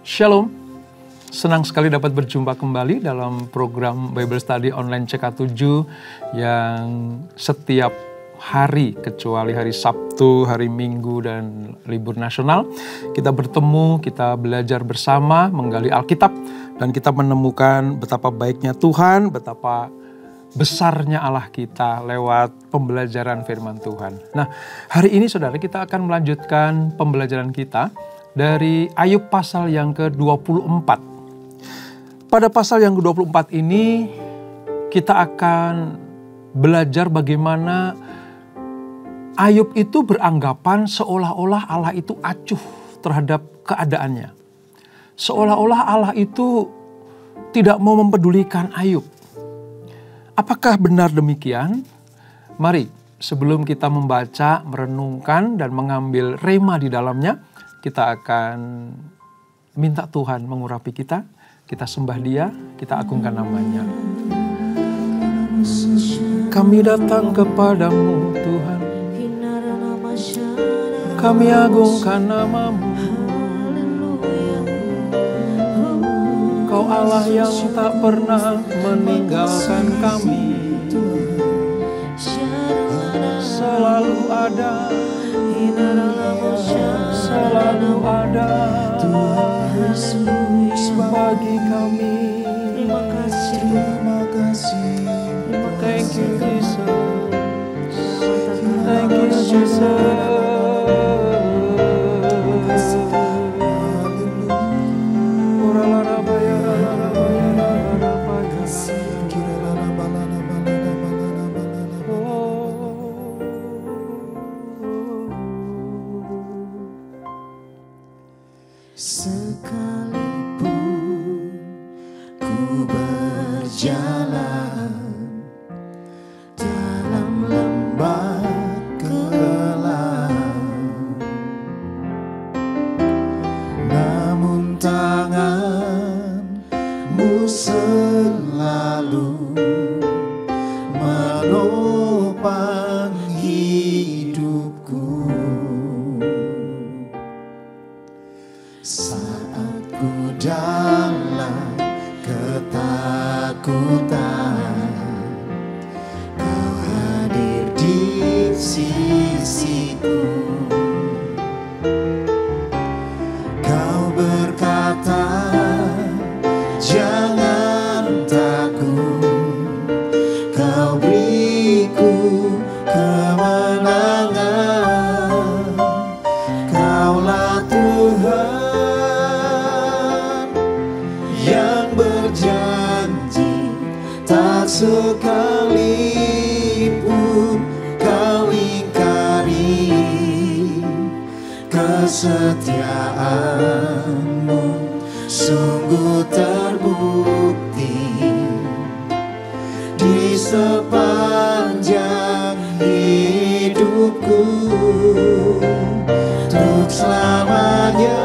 Shalom, senang sekali dapat berjumpa kembali dalam program Bible Study Online CK7 yang setiap hari kecuali hari Sabtu, hari Minggu, dan libur nasional kita bertemu, kita belajar bersama, menggali Alkitab, dan kita menemukan betapa baiknya Tuhan, betapa besarnya Allah kita lewat pembelajaran firman Tuhan. Nah, hari ini saudara kita akan melanjutkan pembelajaran kita dari Ayub pasal yang ke-24. Pada pasal yang ke-24 ini kita akan belajar bagaimana Ayub itu beranggapan seolah-olah Allah itu acuh terhadap keadaannya. Seolah-olah Allah itu tidak mau mempedulikan Ayub. Apakah benar demikian? Mari sebelum kita membaca, merenungkan, dan mengambil rema di dalamnya, kita akan minta Tuhan mengurapi kita. Kita sembah Dia, kita agungkan namanya. Kami datang kepadamu Tuhan, kami agungkan namamu. Kau Allah yang tak pernah meninggalkan kami, selalu ada, selalu ada bagi kami. Terima kasih. Thank you Jesus. Thank you Jesus. Sekalipun kau ingkari kesetiaanmu, sungguh terbukti di sepanjang hidupku. Untuk selamanya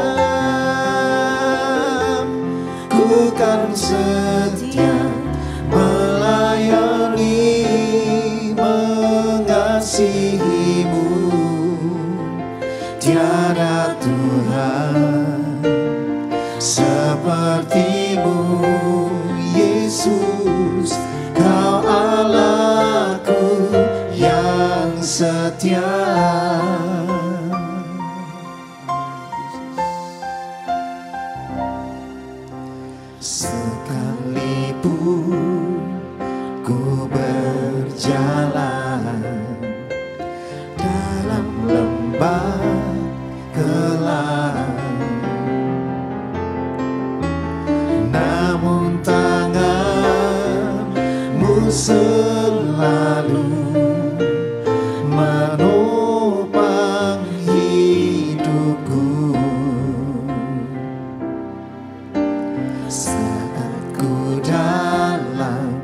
ku kan setia melayani, mengasihimu. Tiada Tuhan sepertimu, Yesus. Kau Allahku yang setia. Sekalipun ku berjalan dalam lembah gelap, namun tanganmu selalu menopang hidupku. Saat ku dalam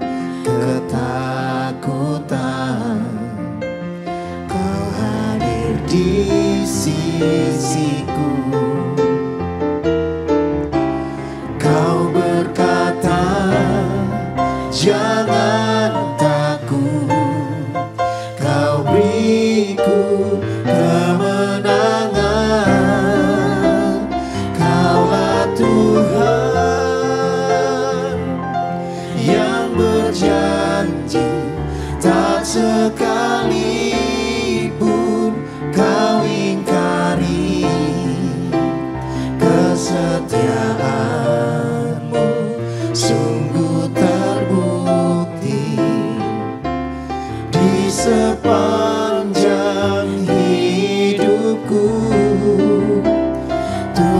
ketakutan, kau hadir di sisiku. Kau berkata, jangan takut.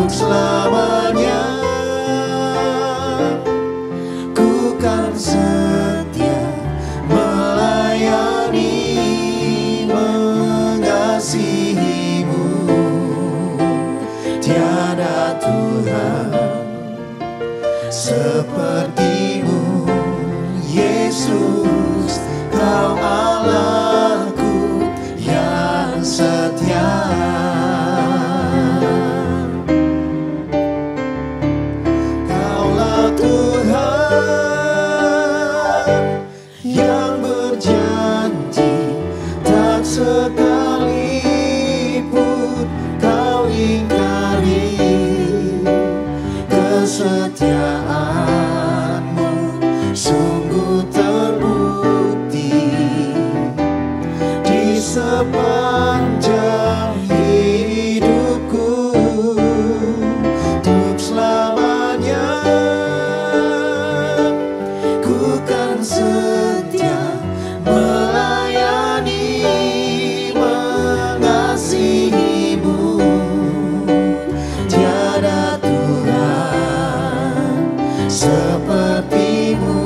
untuk selamanya. Ku kan setia melayani, mengasihimu. Tiada Tuhan sepertimu, Yesus, Kau Allahku yang setia. Kaulah Tuhan yang berjanji, tak sekalipun Kau ingkari kesetiaanmu. Sungguh terbukti di sepanjang hidupku. Untuk selamanya ku kan setia melayani, mengasihimu. Tiada Tuhan sepertimu,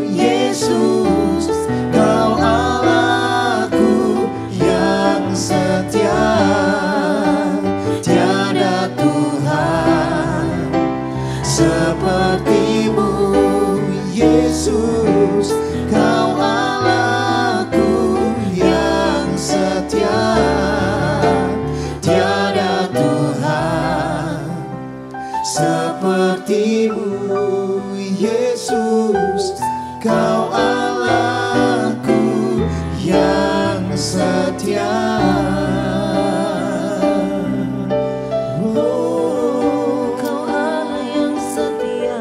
Yesus, Kau Allahku yang setia. Tiada Tuhan sepertimu, Yesus, Kau Allahku yang setia. Tiada Tuhan sepertimu, Yesus, Kau Allahku yang setia. Oh, Kau Allah yang setia,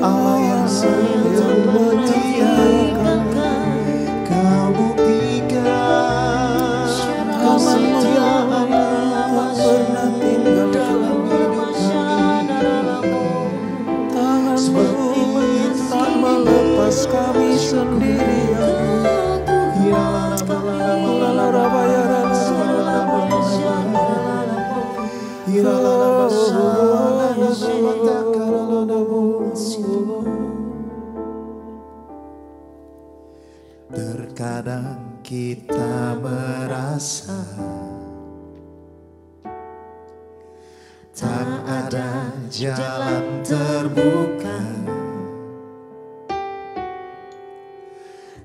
Allah yang setia, Kau buktikan kesetiaanmu pernah tinggal dalam hidup kami. Seperti tak melepas kami sendirian. Terkadang kita merasa tak ada jalan terbuka,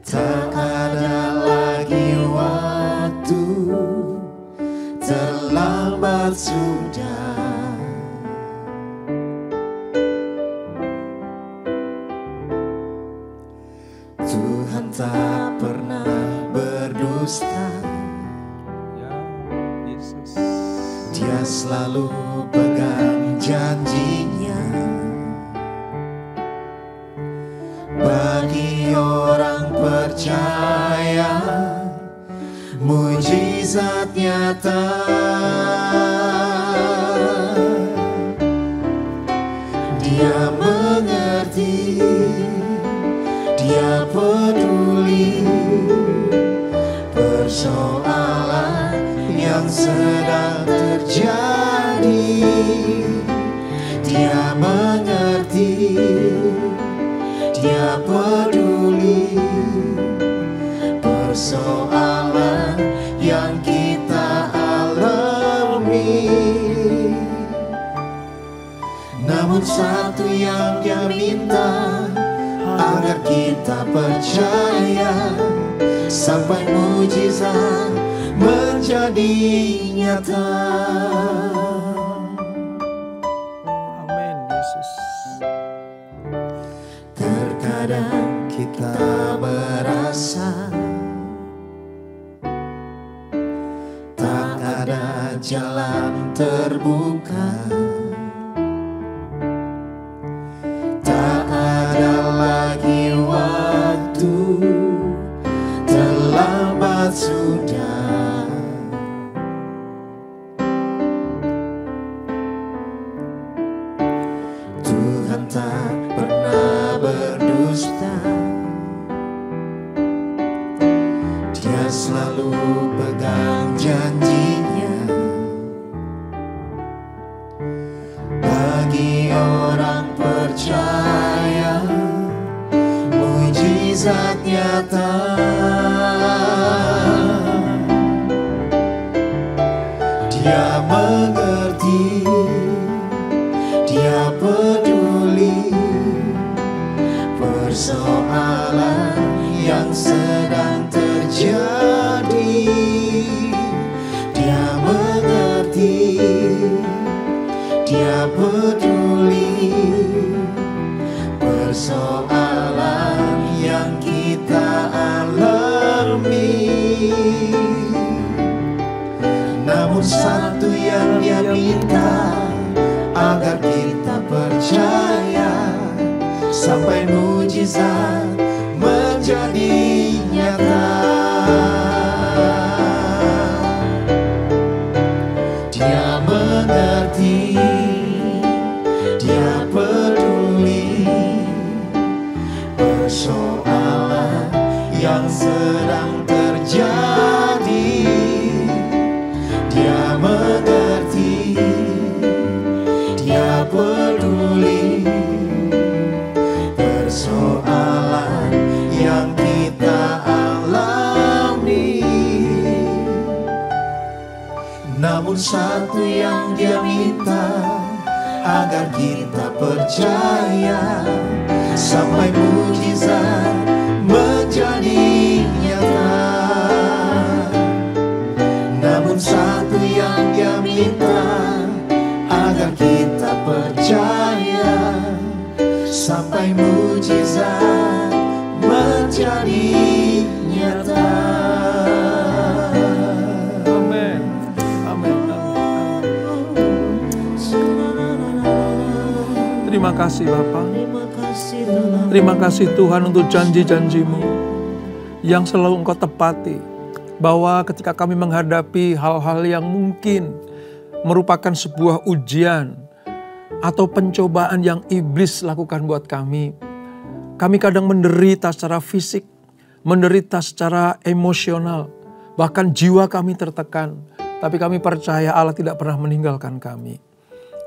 tak ada lagi waktu, terlambat sudah. Tuhan tak pernah berdusta, Ya, Yesus. Dia selalu pegang janjinya. Bagi orang percaya, mujizat nyata. Dia mengerti, Dia peduli persoalan yang sedang terjadi. Dia mengerti, Dia peduli persoalan yang kita alami. Namun satu yang Dia minta, agar kita percaya sampai mujizat menjadi nyata. Amin, Yesus. Terkadang kita merasa tak ada jalan terbuka, tak ada lagi waktu, terlambat sudah. Tuhan tak pernah berdusta, Dia selalu pegang janjinya. bagi orang percaya, mujizat nyata. Dia mengerti, dia peduli persoalan yang sedang terjadi. Dia mengerti, dia peduli persoalan yang kita alami. Namun satu yang dia minta, agar kita percaya sampai mujizat menjadi nyata. Dia mengerti, dia peduli persoalan yang sedang terjadi. Dia mengerti, dia peduli persoalan yang kita alami. Namun satu yang dia minta, agar kita percaya sampai mujizat menjadi nyata. Namun satu yang dia minta, agar kita percaya sampai mujizat menjadi nyata. Amin. Amin. Amin. Terima kasih Bapa. Terima kasih Tuhan. Terima kasih Tuhan untuk janji-janji-Mu yang selalu Engkau tepati. Bahwa ketika kami menghadapi hal-hal yang mungkin merupakan sebuah ujian atau pencobaan yang iblis lakukan buat kami kadang menderita secara fisik, menderita secara emosional, bahkan jiwa kami tertekan. Tapi kami percaya Allah tidak pernah meninggalkan kami.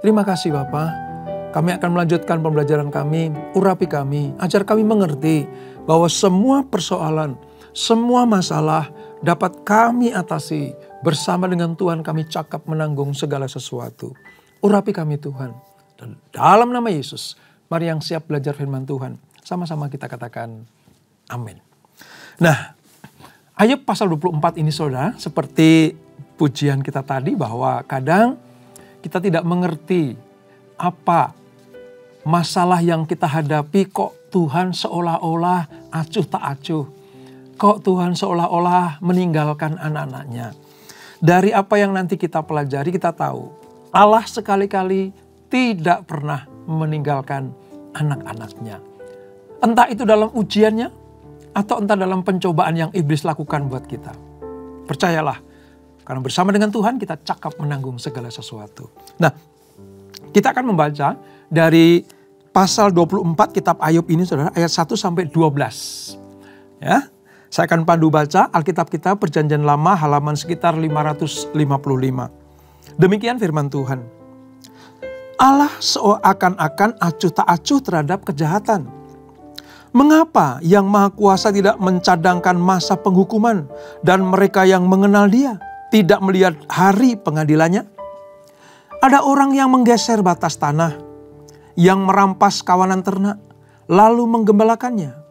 Terima kasih Bapa. Kami akan melanjutkan pembelajaran kami, urapi kami, ajar kami mengerti bahwa semua persoalan, semua masalah dapat kami atasi bersama dengan Tuhan. Kami cakap menanggung segala sesuatu. Urapi kami Tuhan. Dan dalam nama Yesus, mari yang siap belajar firman Tuhan, sama-sama kita katakan amin. Nah, Ayub pasal 24 ini saudara, seperti pujian kita tadi bahwa kadang kita tidak mengerti apa masalah yang kita hadapi, kok Tuhan seolah-olah acuh tak acuh. Kok Tuhan seolah-olah meninggalkan anak-anaknya. Dari apa yang nanti kita pelajari, kita tahu Allah sekali-kali tidak pernah meninggalkan anak-anaknya. Entah itu dalam ujiannya, atau entah dalam pencobaan yang iblis lakukan buat kita. Percayalah, karena bersama dengan Tuhan kita cakap menanggung segala sesuatu. Nah, kita akan membaca dari pasal 24 kitab Ayub ini saudara, ayat 1 sampai 12. Ya. Saya akan pandu baca Alkitab kita Perjanjian Lama halaman sekitar 555. Demikian firman Tuhan. Allah seakan-akan acuh tak acuh terhadap kejahatan. Mengapa yang Maha Kuasa tidak mencadangkan masa penghukuman dan mereka yang mengenal Dia tidak melihat hari pengadilannya? Ada orang yang menggeser batas tanah, yang merampas kawanan ternak, lalu menggembalakannya.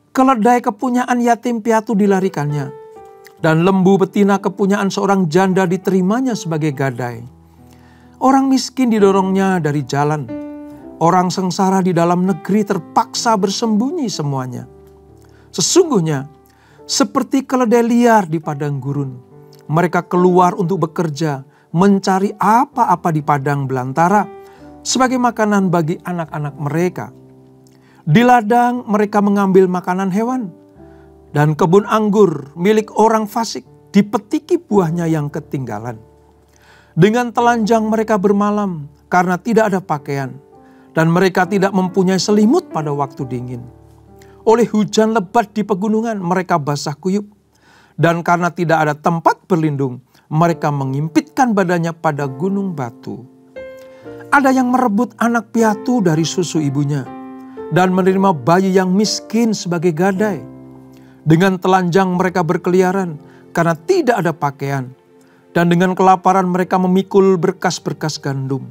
Keledai kepunyaan yatim piatu dilarikannya, dan lembu betina kepunyaan seorang janda diterimanya sebagai gadai. Orang miskin didorongnya dari jalan, orang sengsara di dalam negeri terpaksa bersembunyi semuanya. Sesungguhnya seperti keledai liar di padang gurun, mereka keluar untuk bekerja, mencari apa-apa di padang belantara sebagai makanan bagi anak-anak mereka. Di ladang mereka mengambil makanan hewan, dan kebun anggur milik orang fasik dipetiki buahnya yang ketinggalan. Dengan telanjang mereka bermalam karena tidak ada pakaian, dan mereka tidak mempunyai selimut pada waktu dingin. Oleh hujan lebat di pegunungan mereka basah kuyup, dan karena tidak ada tempat berlindung mereka mengimpitkan badannya pada gunung batu. Ada yang merebut anak piatu dari susu ibunya dan menerima bayi yang miskin sebagai gadai. Dengan telanjang mereka berkeliaran karena tidak ada pakaian. Dan dengan kelaparan mereka memikul berkas-berkas gandum.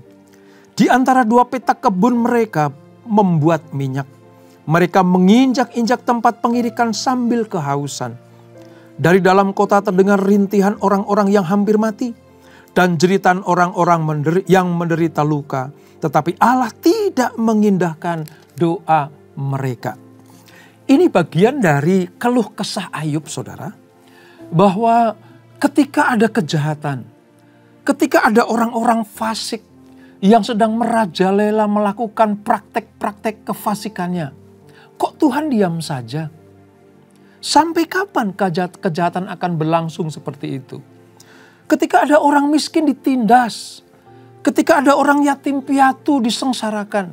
Di antara dua petak kebun mereka membuat minyak. Mereka menginjak-injak tempat pengirikan sambil kehausan. Dari dalam kota terdengar rintihan orang-orang yang hampir mati. Dan jeritan orang-orang yang menderita luka. Tetapi Allah tidak mengindahkan doa mereka. Ini bagian dari keluh kesah Ayub, saudara. Bahwa ketika ada kejahatan, ketika ada orang-orang fasik yang sedang merajalela melakukan praktek-praktek kefasikannya, kok Tuhan diam saja? Sampai kapan kejahatan akan berlangsung seperti itu? Ketika ada orang miskin ditindas, ketika ada orang yatim piatu disengsarakan,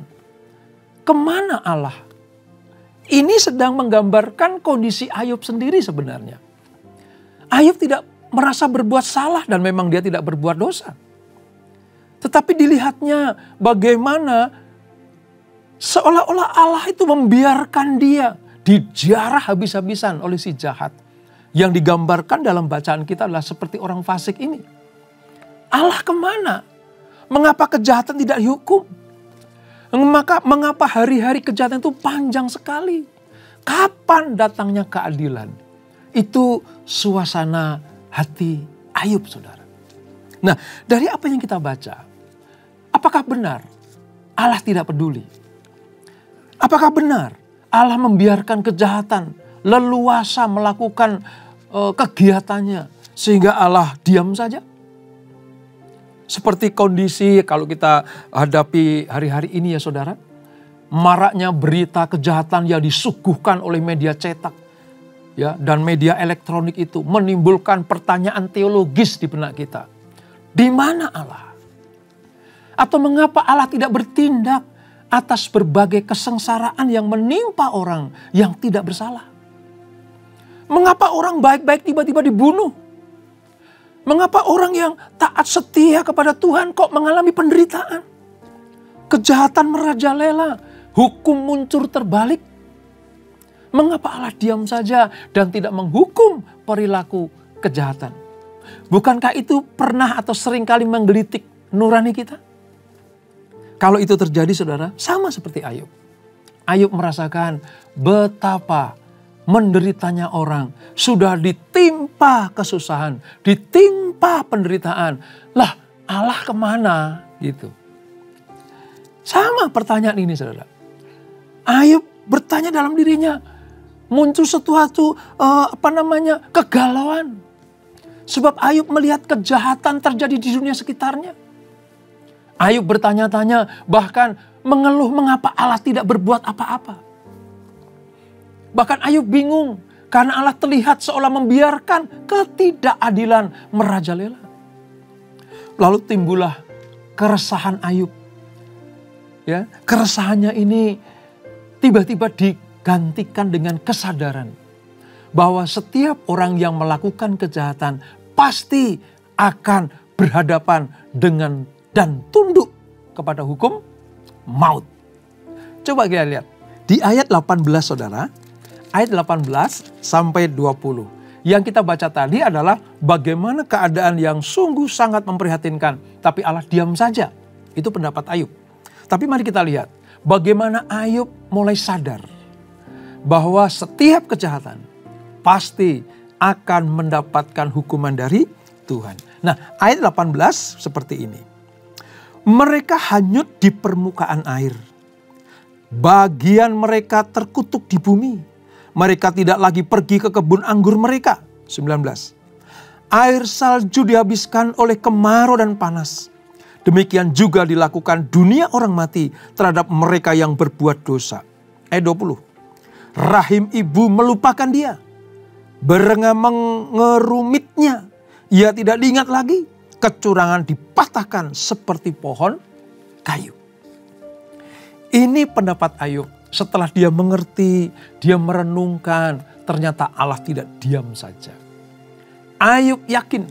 kemana Allah? Ini sedang menggambarkan kondisi Ayub sendiri sebenarnya. Ayub tidak merasa berbuat salah dan memang dia tidak berbuat dosa. Tetapi dilihatnya bagaimana seolah-olah Allah itu membiarkan dia dijarah habis-habisan oleh si jahat. Yang digambarkan dalam bacaan kita adalah seperti orang fasik ini. Allah kemana? Mengapa kejahatan tidak dihukum? Mengapa hari-hari kejahatan itu panjang sekali? Kapan datangnya keadilan? Itu suasana hati Ayub, saudara. Nah, dari apa yang kita baca, apakah benar Allah tidak peduli? Apakah benar Allah membiarkan kejahatan leluasa melakukan kegiatannya sehingga Allah diam saja? Seperti kondisi kalau kita hadapi hari-hari ini ya saudara. Maraknya berita kejahatan yang disuguhkan oleh media cetak. Ya, dan media elektronik itu menimbulkan pertanyaan teologis di benak kita. Di mana Allah? Atau mengapa Allah tidak bertindak atas berbagai kesengsaraan yang menimpa orang yang tidak bersalah? Mengapa orang baik-baik tiba-tiba dibunuh? Mengapa orang yang taat setia kepada Tuhan kok mengalami penderitaan? Kejahatan merajalela, hukum muncul terbalik. Mengapa Allah diam saja dan tidak menghukum perilaku kejahatan? Bukankah itu pernah atau seringkali menggelitik nurani kita? Kalau itu terjadi saudara, sama seperti Ayub. Ayub merasakan betapa menderitanya orang, sudah ditimpa kesusahan, ditimpa penderitaan. Lah, Allah kemana? Gitu. Sama pertanyaan ini, saudara. Ayub bertanya dalam dirinya, muncul sesuatu kegalauan. Sebab Ayub melihat kejahatan terjadi di dunia sekitarnya. Ayub bertanya-tanya, bahkan mengeluh mengapa Allah tidak berbuat apa-apa. Bahkan Ayub bingung karena Allah terlihat seolah membiarkan ketidakadilan merajalela. Lalu timbullah keresahan Ayub. Ya, keresahannya ini tiba-tiba digantikan dengan kesadaran bahwa setiap orang yang melakukan kejahatan pasti akan berhadapan dengan dan tunduk kepada hukum maut. Coba kita lihat di ayat 18 saudara. Ayat 18 sampai 20. Yang kita baca tadi adalah bagaimana keadaan yang sungguh sangat memprihatinkan. Tapi Allah diam saja. Itu pendapat Ayub. Tapi mari kita lihat bagaimana Ayub mulai sadar bahwa setiap kejahatan pasti akan mendapatkan hukuman dari Tuhan. Nah, ayat 18 seperti ini. Mereka hanyut di permukaan air. Bagian mereka terkutuk di bumi. Mereka tidak lagi pergi ke kebun anggur mereka. 19. Air salju dihabiskan oleh kemarau dan panas. Demikian juga dilakukan dunia orang mati terhadap mereka yang berbuat dosa. Ayat 20. Rahim ibu melupakan dia. Berengah mengerumitnya. Ia tidak diingat lagi. Kecurangan dipatahkan seperti pohon kayu. Ini pendapat Ayub. Setelah dia mengerti, dia merenungkan, ternyata Allah tidak diam saja. Ayub yakin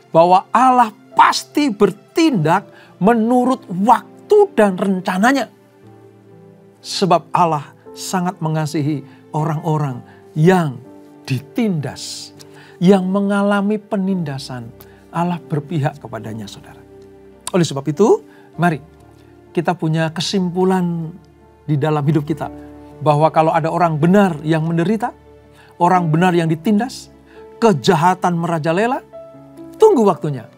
bahwa Allah pasti bertindak menurut waktu waktu dan rencananya. Sebab Allah sangat mengasihi orang-orang yang ditindas, yang mengalami penindasan. Allah berpihak kepadanya, saudara. Oleh sebab itu, mari kita punya kesimpulan di dalam hidup kita. Bahwa kalau ada orang benar yang menderita, orang benar yang ditindas, kejahatan merajalela, tunggu waktunya.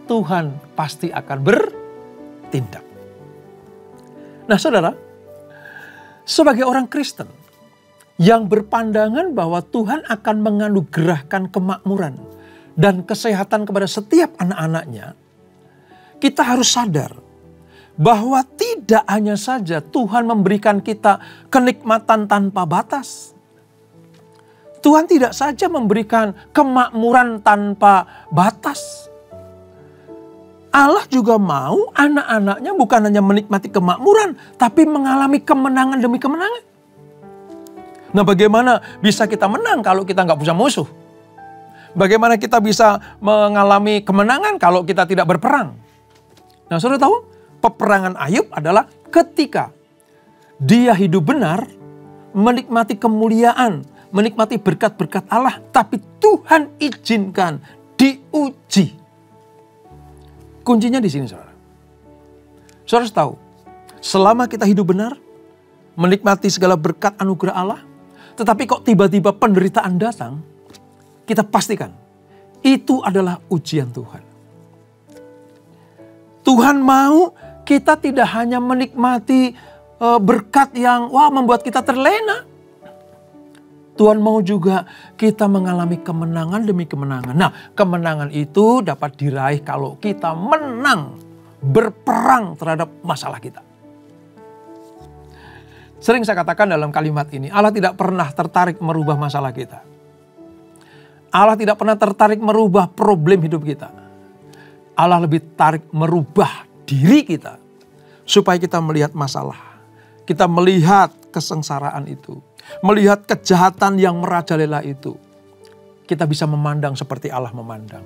Tuhan pasti akan bertindak. Nah saudara, sebagai orang Kristen yang berpandangan bahwa Tuhan akan menganugerahkan kemakmuran dan kesehatan kepada setiap anak-anaknya, kita harus sadar bahwa tidak hanya saja Tuhan memberikan kita kenikmatan tanpa batas. Tuhan tidak saja memberikan kemakmuran tanpa batas. Allah juga mau anak-anaknya bukan hanya menikmati kemakmuran, tapi mengalami kemenangan demi kemenangan. Nah, bagaimana bisa kita menang kalau kita nggak punya musuh? Bagaimana kita bisa mengalami kemenangan kalau kita tidak berperang? Nah, saudara tahu, peperangan Ayub adalah ketika dia hidup benar, menikmati kemuliaan, menikmati berkat-berkat Allah, tapi Tuhan izinkan diuji. Kuncinya di sini, saudara. Saudara harus tahu, selama kita hidup benar, menikmati segala berkat anugerah Allah, tetapi kok tiba-tiba penderitaan datang, kita pastikan itu adalah ujian Tuhan. Tuhan mau kita tidak hanya menikmati berkat yang membuat kita terlena. Tuhan mau juga kita mengalami kemenangan demi kemenangan. Nah, kemenangan itu dapat diraih kalau kita menang berperang terhadap masalah kita. Sering saya katakan dalam kalimat ini, Allah tidak pernah tertarik merubah masalah kita. Allah tidak pernah tertarik merubah problem hidup kita. Allah lebih tarik merubah diri kita supaya kita melihat masalah. Kita melihat kesengsaraan itu. Melihat kejahatan yang merajalela itu. Kita bisa memandang seperti Allah memandang.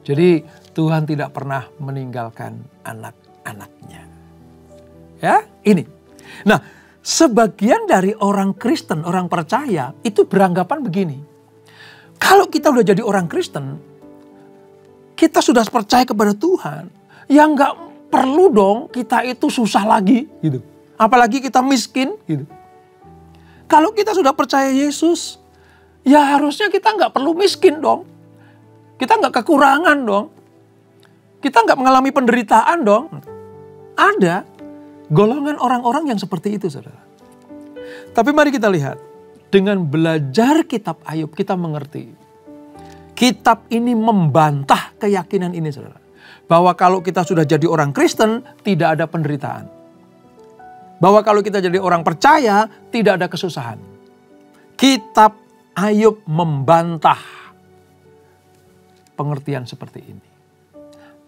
Jadi Tuhan tidak pernah meninggalkan anak-anaknya. Ya, ini. Nah, sebagian dari orang Kristen, orang percaya itu beranggapan begini. Kalau kita udah jadi orang Kristen, kita sudah percaya kepada Tuhan, ya nggak perlu dong kita itu susah lagi gitu. Apalagi kita miskin gitu. Kalau kita sudah percaya Yesus, ya harusnya kita nggak perlu miskin dong. Kita nggak kekurangan dong. Kita nggak mengalami penderitaan dong. Ada golongan orang-orang yang seperti itu, saudara. Tapi mari kita lihat. Dengan belajar kitab Ayub kita mengerti. Kitab ini membantah keyakinan ini, saudara. Bahwa kalau kita sudah jadi orang Kristen, tidak ada penderitaan. Bahwa kalau kita jadi orang percaya, tidak ada kesusahan. Kitab Ayub membantah pengertian seperti ini.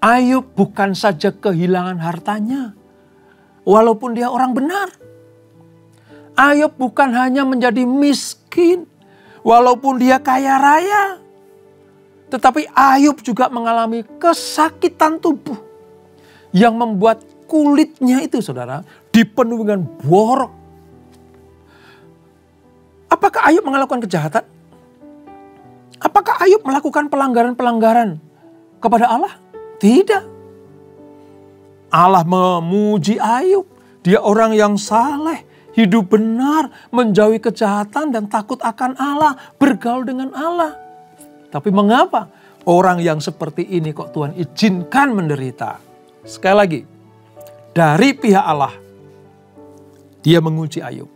Ayub bukan saja kehilangan hartanya, walaupun dia orang benar. Ayub bukan hanya menjadi miskin, walaupun dia kaya raya. Tetapi Ayub juga mengalami kesakitan tubuh yang membuat kulitnya itu, saudara, dipenuhi dengan borok. Apakah Ayub melakukan kejahatan? Apakah Ayub melakukan pelanggaran-pelanggaran kepada Allah? Tidak. Allah memuji Ayub. Dia orang yang saleh, hidup benar, menjauhi kejahatan dan takut akan Allah, bergaul dengan Allah. Tapi mengapa orang yang seperti ini kok Tuhan izinkan menderita? Sekali lagi, dari pihak Allah, dia menguji Ayub.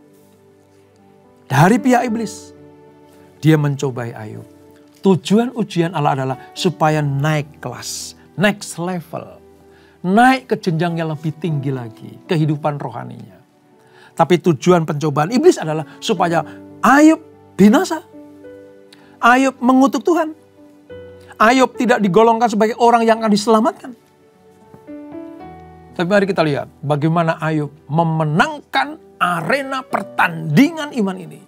Dari pihak iblis, dia mencobai Ayub. Tujuan ujian Allah adalah supaya naik kelas, next level. Naik ke jenjang yang lebih tinggi lagi, kehidupan rohaninya. Tapi tujuan pencobaan iblis adalah supaya Ayub binasa. Ayub mengutuk Tuhan. Ayub tidak digolongkan sebagai orang yang akan diselamatkan. Tapi mari kita lihat bagaimana Ayub memenangkan arena pertandingan iman ini.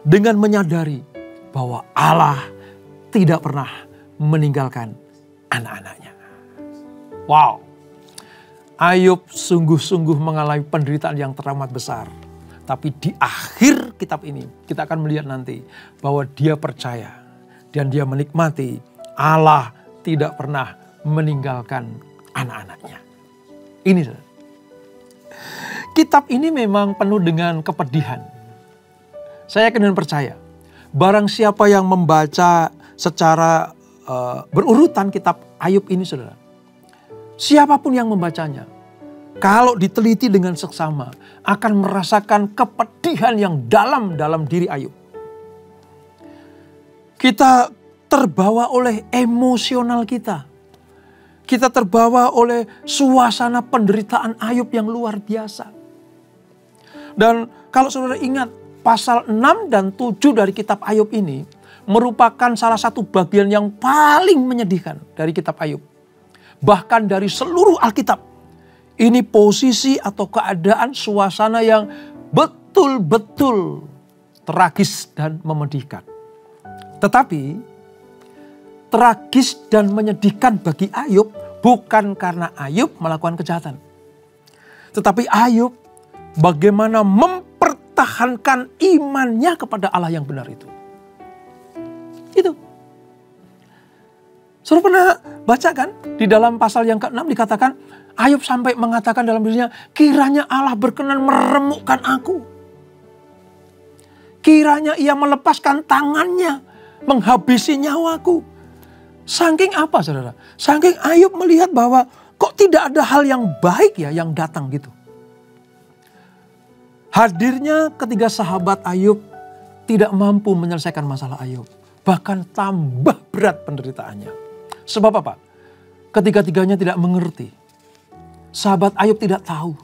Dengan menyadari bahwa Allah tidak pernah meninggalkan anak-anaknya. Wow. Ayub sungguh-sungguh mengalami penderitaan yang teramat besar. Tapi di akhir kitab ini kita akan melihat nanti bahwa dia percaya dan dia menikmati Allah tidak pernah meninggalkan anak-anaknya. Ini saudara. Kitab ini memang penuh dengan kepedihan. Saya yakin dan percaya barang siapa yang membaca secara berurutan kitab Ayub ini saudara. Siapapun yang membacanya, kalau diteliti dengan seksama, akan merasakan kepedihan yang dalam diri Ayub. Kita terbawa oleh emosional kita. Kita terbawa oleh suasana penderitaan Ayub yang luar biasa. Dan kalau saudara ingat, pasal 6 dan 7 dari kitab Ayub ini merupakan salah satu bagian yang paling menyedihkan dari kitab Ayub. Bahkan dari seluruh Alkitab. Ini posisi atau keadaan suasana yang betul-betul tragis dan memedihkan. Tetapi tragis dan menyedihkan bagi Ayub bukan karena Ayub melakukan kejahatan. Tetapi Ayub bagaimana mempertahankan imannya kepada Allah yang benar itu. Itu. Saudara pernah baca kan? Di dalam pasal yang ke-6 dikatakan Ayub sampai mengatakan dalam dirinya, kiranya Allah berkenan meremukkan aku. Kiranya ia melepaskan tangannya, menghabisi nyawaku. Saking apa saudara? Saking Ayub melihat bahwa kok tidak ada hal yang baik ya yang datang gitu. Hadirnya ketiga sahabat Ayub tidak mampu menyelesaikan masalah Ayub. Bahkan tambah berat penderitaannya. Sebab apa? Ketiga-tiganya tidak mengerti. Sahabat Ayub tidak tahu.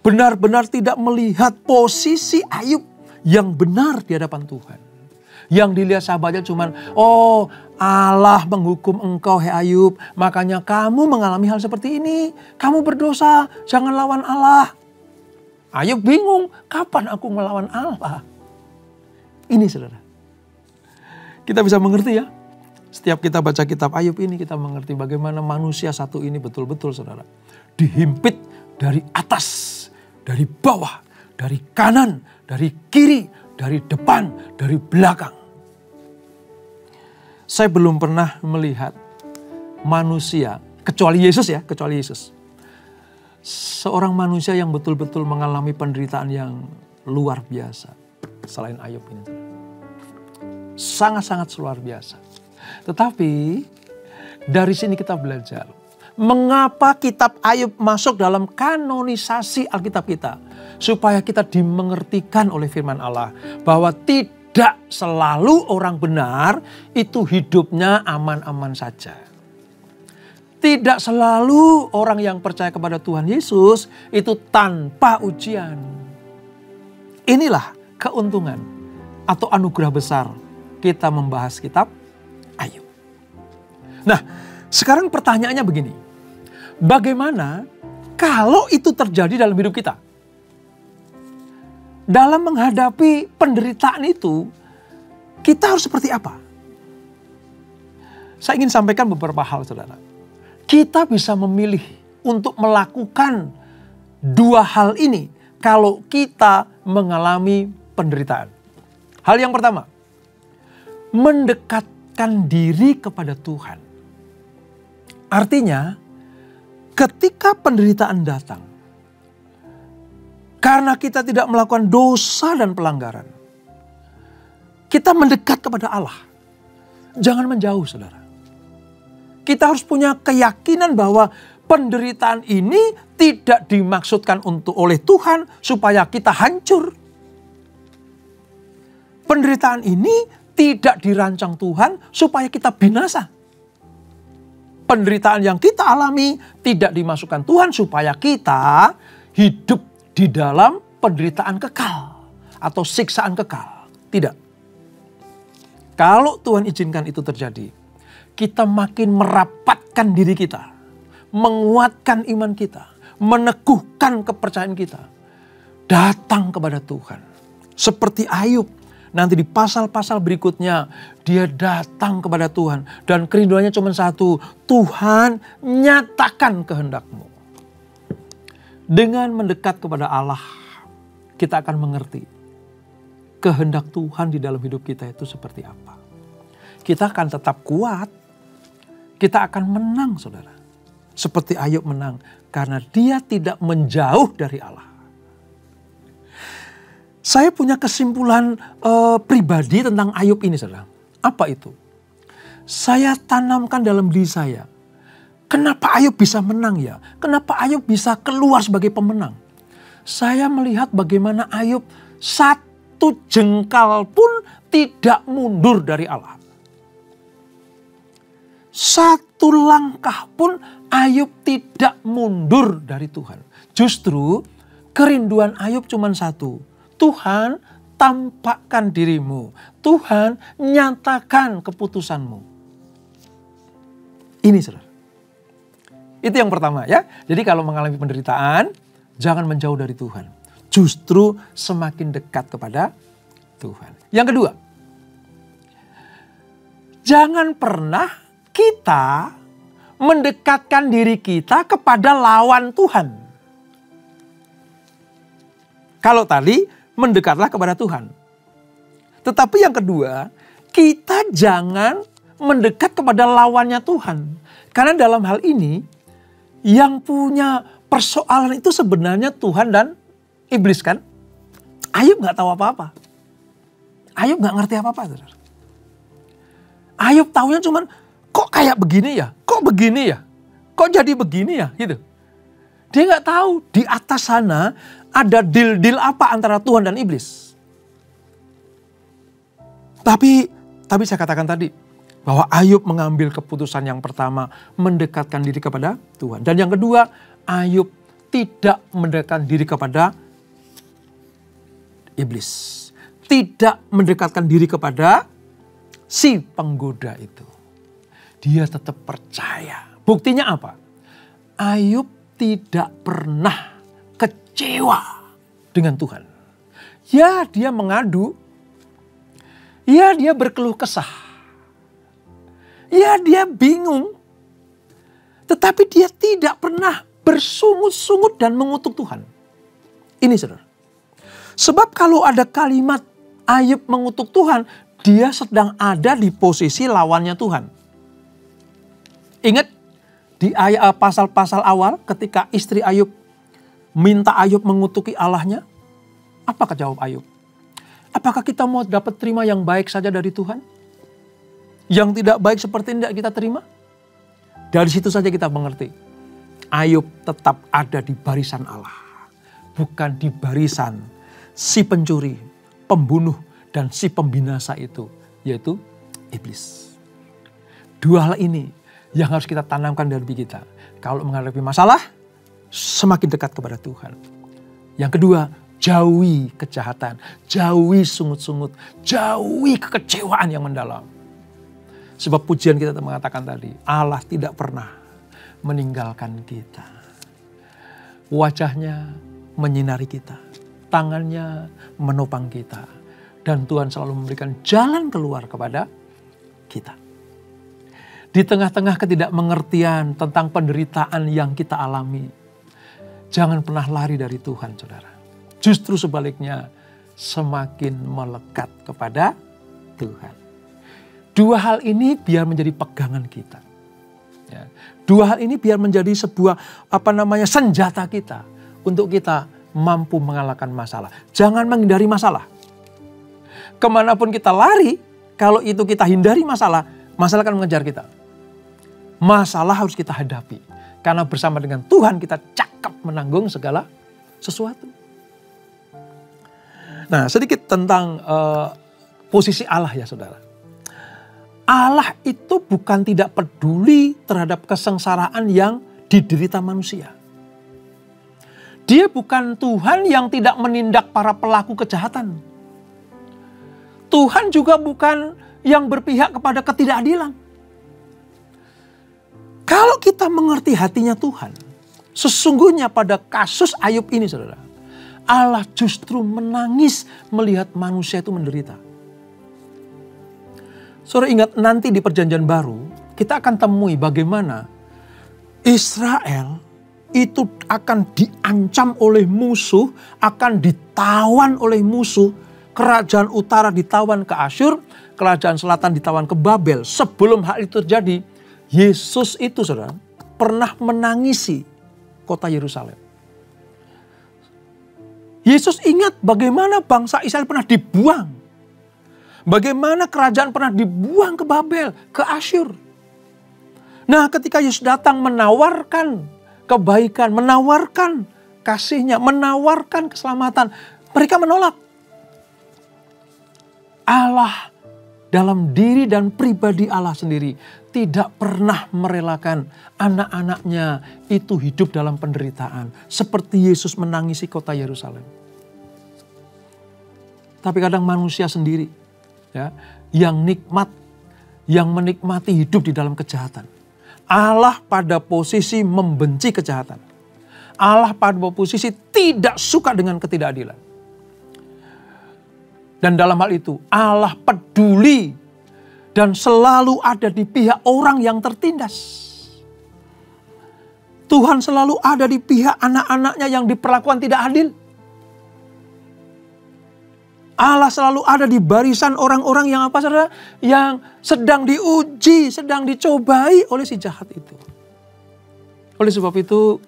Benar-benar tidak melihat posisi Ayub yang benar di hadapan Tuhan. Yang dilihat sahabatnya cuman, oh Allah menghukum engkau hai Ayub. Makanya kamu mengalami hal seperti ini. Kamu berdosa, jangan lawan Allah. Ayub bingung, kapan aku melawan Allah? Ini saudara. Kita bisa mengerti ya. Setiap kita baca kitab Ayub ini kita mengerti bagaimana manusia satu ini betul-betul saudara. Dihimpit dari atas, dari bawah, dari kanan, dari kiri, dari depan, dari belakang. Saya belum pernah melihat manusia, kecuali Yesus ya, kecuali Yesus. Seorang manusia yang betul-betul mengalami penderitaan yang luar biasa. Selain Ayub ini. Sangat-sangat luar biasa. Tetapi dari sini kita belajar. Mengapa kitab Ayub masuk dalam kanonisasi Alkitab kita. Supaya kita dimengertikan oleh firman Allah. Bahwa tidak selalu orang benar itu hidupnya aman-aman saja. Tidak selalu orang yang percaya kepada Tuhan Yesus itu tanpa ujian. Inilah keuntungan atau anugerah besar kita membahas kitab Ayub. Nah, sekarang pertanyaannya begini. Bagaimana kalau itu terjadi dalam hidup kita? Dalam menghadapi penderitaan itu, kita harus seperti apa? Saya ingin sampaikan beberapa hal, saudara. Kita bisa memilih untuk melakukan dua hal ini kalau kita mengalami penderitaan. Hal yang pertama, mendekatkan diri kepada Tuhan. Artinya, ketika penderitaan datang, karena kita tidak melakukan dosa dan pelanggaran, kita mendekat kepada Allah. Jangan menjauh, saudara. Kita harus punya keyakinan bahwa penderitaan ini tidak dimaksudkan oleh Tuhan supaya kita hancur. Penderitaan ini tidak dirancang Tuhan supaya kita binasa. Penderitaan yang kita alami tidak dimasukkan Tuhan supaya kita hidup di dalam penderitaan kekal atau siksaan kekal. Tidak. Kalau Tuhan izinkan itu terjadi, kita makin merapatkan diri kita, menguatkan iman kita, meneguhkan kepercayaan kita, datang kepada Tuhan. Seperti Ayub. Nanti di pasal-pasal berikutnya dia datang kepada Tuhan. Dan kerinduannya cuma satu. Tuhan, nyatakan kehendak-Mu. Dengan mendekat kepada Allah, kita akan mengerti kehendak Tuhan di dalam hidup kita itu seperti apa. Kita akan tetap kuat. Kita akan menang, saudara. Seperti Ayub menang. Karena dia tidak menjauh dari Allah. Saya punya kesimpulan pribadi tentang Ayub ini, saudara. Apa itu? Saya tanamkan dalam diri saya. Kenapa Ayub bisa menang ya? Kenapa Ayub bisa keluar sebagai pemenang? Saya melihat bagaimana Ayub satu jengkal pun tidak mundur dari Allah. Satu langkah pun Ayub tidak mundur dari Tuhan. Justru kerinduan Ayub cuma satu. Tuhan, tampakkan dirimu. Tuhan, nyatakan keputusanmu. Ini, saudara. Itu yang pertama ya. Jadi kalau mengalami penderitaan, jangan menjauh dari Tuhan. Justru semakin dekat kepada Tuhan. Yang kedua, jangan pernah kita mendekatkan diri kita kepada lawan Tuhan. Kalau tadi, mendekatlah kepada Tuhan. Tetapi yang kedua, kita jangan mendekat kepada lawannya Tuhan. Karena dalam hal ini, yang punya persoalan itu sebenarnya Tuhan dan iblis kan. Ayub gak tahu apa-apa. Ayub gak ngerti apa-apa. Saudara. Ayub taunya cuman, kok kayak begini ya? Kok begini ya? Kok jadi begini ya? Gitu. Dia gak tahu di atas sana ada deal-deal apa antara Tuhan dan iblis. Tapi saya katakan tadi, bahwa Ayub mengambil keputusan yang pertama, mendekatkan diri kepada Tuhan. Dan yang kedua, Ayub tidak mendekatkan diri kepada iblis. Tidak mendekatkan diri kepada si penggoda itu. Dia tetap percaya. Buktinya apa? Ayub tidak pernah kecewa dengan Tuhan. Ya, dia mengadu. Ya, dia berkeluh kesah. Ya, dia bingung. Tetapi dia tidak pernah bersungut-sungut dan mengutuk Tuhan. Ini, saudara. Sebab kalau ada kalimat Ayub mengutuk Tuhan, dia sedang ada di posisi lawannya Tuhan. Ingat di pasal-pasal awal ketika istri Ayub minta Ayub mengutuki Allahnya. Apakah jawab Ayub? Apakah kita mau dapat terima yang baik saja dari Tuhan? Yang tidak baik seperti tidak kita terima? Dari situ saja kita mengerti. Ayub tetap ada di barisan Allah. Bukan di barisan si pencuri, pembunuh, dan si pembinasa itu. Yaitu iblis. Dua hal ini yang harus kita tanamkan dalam diri kita. Kalau menghadapi masalah, semakin dekat kepada Tuhan. Yang kedua, jauhi kejahatan. Jauhi sungut-sungut. Jauhi kekecewaan yang mendalam. Sebab pujian kita mengatakan tadi, Allah tidak pernah meninggalkan kita. Wajahnya menyinari kita. Tangannya menopang kita. Dan Tuhan selalu memberikan jalan keluar kepada kita. Di tengah-tengah ketidakmengertian tentang penderitaan yang kita alami, jangan pernah lari dari Tuhan, saudara. Justru sebaliknya, semakin melekat kepada Tuhan. Dua hal ini biar menjadi pegangan kita. Ya. Dua hal ini biar menjadi sebuah senjata kita untuk kita mampu mengalahkan masalah. Jangan menghindari masalah. Kemanapun kita lari, kalau itu kita hindari masalah, masalah akan mengejar kita. Masalah harus kita hadapi. Karena bersama dengan Tuhan kita cakap menanggung segala sesuatu. Nah, sedikit tentang posisi Allah ya, saudara. Allah itu bukan tidak peduli terhadap kesengsaraan yang diderita manusia. Dia bukan Tuhan yang tidak menindak para pelaku kejahatan. Tuhan juga bukan yang berpihak kepada ketidakadilan. Kalau kita mengerti hatinya Tuhan, sesungguhnya pada kasus Ayub ini, saudara, Allah justru menangis melihat manusia itu menderita. Saudara ingat nanti di perjanjian baru, kita akan temui bagaimana Israel itu akan diancam oleh musuh, akan ditawan oleh musuh. Kerajaan utara ditawan ke Asyur, kerajaan selatan ditawan ke Babel. Sebelum hal itu terjadi, Yesus itu saudara pernah menangisi kota Yerusalem. Yesus ingat bagaimana bangsa Israel pernah dibuang. Bagaimana kerajaan pernah dibuang ke Babel, ke Asyur. Nah, ketika Yesus datang menawarkan kebaikan, menawarkan kasih-Nya, menawarkan keselamatan, mereka menolak. Allah dalam diri dan pribadi Allah sendiri tidak pernah merelakan anak-anaknya itu hidup dalam penderitaan. Seperti Yesus menangisi kota Yerusalem. Tapi kadang manusia sendiri ya, yang menikmati hidup di dalam kejahatan. Allah pada posisi membenci kejahatan. Allah pada posisi tidak suka dengan ketidakadilan. Dan dalam hal itu Allah peduli dan selalu ada di pihak orang yang tertindas. Tuhan selalu ada di pihak anak-anaknya yang diperlakukan tidak adil. Allah selalu ada di barisan orang-orang yang apa saudara? Yang sedang diuji, sedang dicobai oleh si jahat itu. Oleh sebab itu,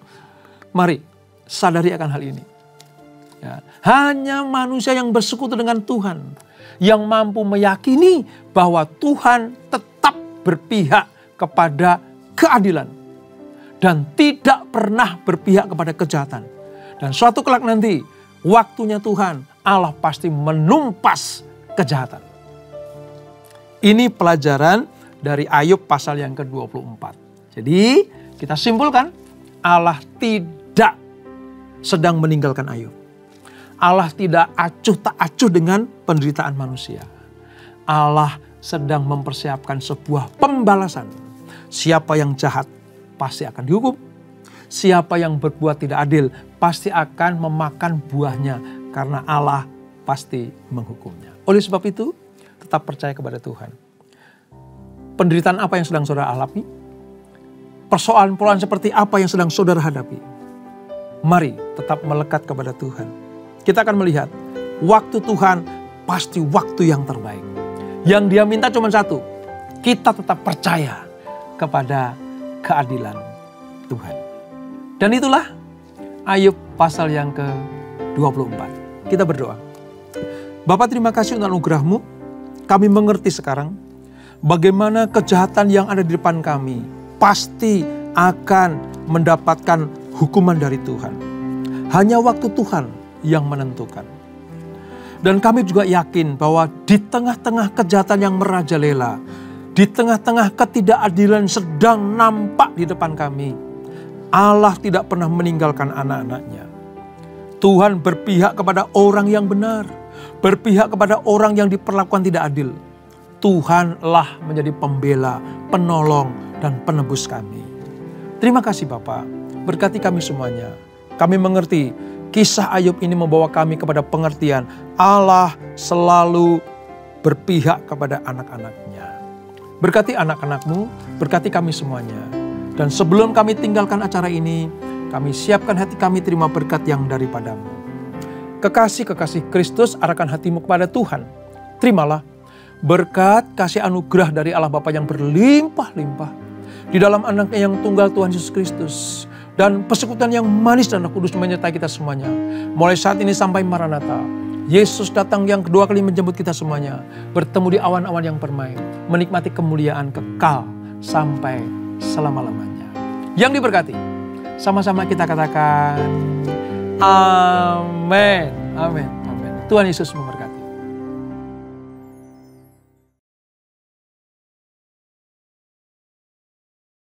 mari sadari akan hal ini. Ya, hanya manusia yang bersekutu dengan Tuhan yang mampu meyakini bahwa Tuhan tetap berpihak kepada keadilan dan tidak pernah berpihak kepada kejahatan. Dan suatu kelak nanti, waktunya Tuhan, Allah pasti menumpas kejahatan. Ini pelajaran dari Ayub pasal yang ke-24. Jadi kita simpulkan, Allah tidak sedang meninggalkan Ayub. Allah tidak acuh tak acuh dengan penderitaan manusia. Allah sedang mempersiapkan sebuah pembalasan. Siapa yang jahat pasti akan dihukum. Siapa yang berbuat tidak adil pasti akan memakan buahnya. Karena Allah pasti menghukumnya. Oleh sebab itu, tetap percaya kepada Tuhan. Penderitaan apa yang sedang saudara alami? Persoalan-persoalan seperti apa yang sedang saudara hadapi? Mari tetap melekat kepada Tuhan. Kita akan melihat waktu Tuhan pasti waktu yang terbaik. Yang Dia minta cuma satu. Kita tetap percaya kepada keadilan Tuhan. Dan itulah Ayub pasal yang ke-24. Kita berdoa. Bapa, terima kasih untuk anugerah-Mu. Kami mengerti sekarang bagaimana kejahatan yang ada di depan kami pasti akan mendapatkan hukuman dari Tuhan. Hanya waktu Tuhan yang menentukan. Dan kami juga yakin bahwa di tengah-tengah kejahatan yang merajalela, di tengah-tengah ketidakadilan sedang nampak di depan kami, Allah tidak pernah meninggalkan anak-anaknya. Tuhan berpihak kepada orang yang benar, berpihak kepada orang yang diperlakukan tidak adil. Tuhanlah menjadi pembela, penolong, dan penebus kami. Terima kasih Bapa, berkati kami semuanya. Kami mengerti kisah Ayub ini membawa kami kepada pengertian Allah selalu berpihak kepada anak-anaknya. Berkati anak-anak-Mu, berkati kami semuanya. Dan sebelum kami tinggalkan acara ini, kami siapkan hati kami terima berkat yang daripada-Mu. Kekasih-kekasih Kristus, arahkan hatimu kepada Tuhan. Terimalah berkat kasih anugerah dari Allah Bapa yang berlimpah-limpah di dalam Anak-Nya yang tunggal Tuhan Yesus Kristus. Dan persekutuan yang manis dan Roh Kudus menyertai kita semuanya. Mulai saat ini sampai Maranatha. Yesus datang yang kedua kali menjemput kita semuanya. Bertemu di awan-awan yang permai. Menikmati kemuliaan kekal sampai selama-lamanya. Yang diberkati. Sama-sama kita katakan amin. Amin. Amin. Tuhan Yesus memberkati.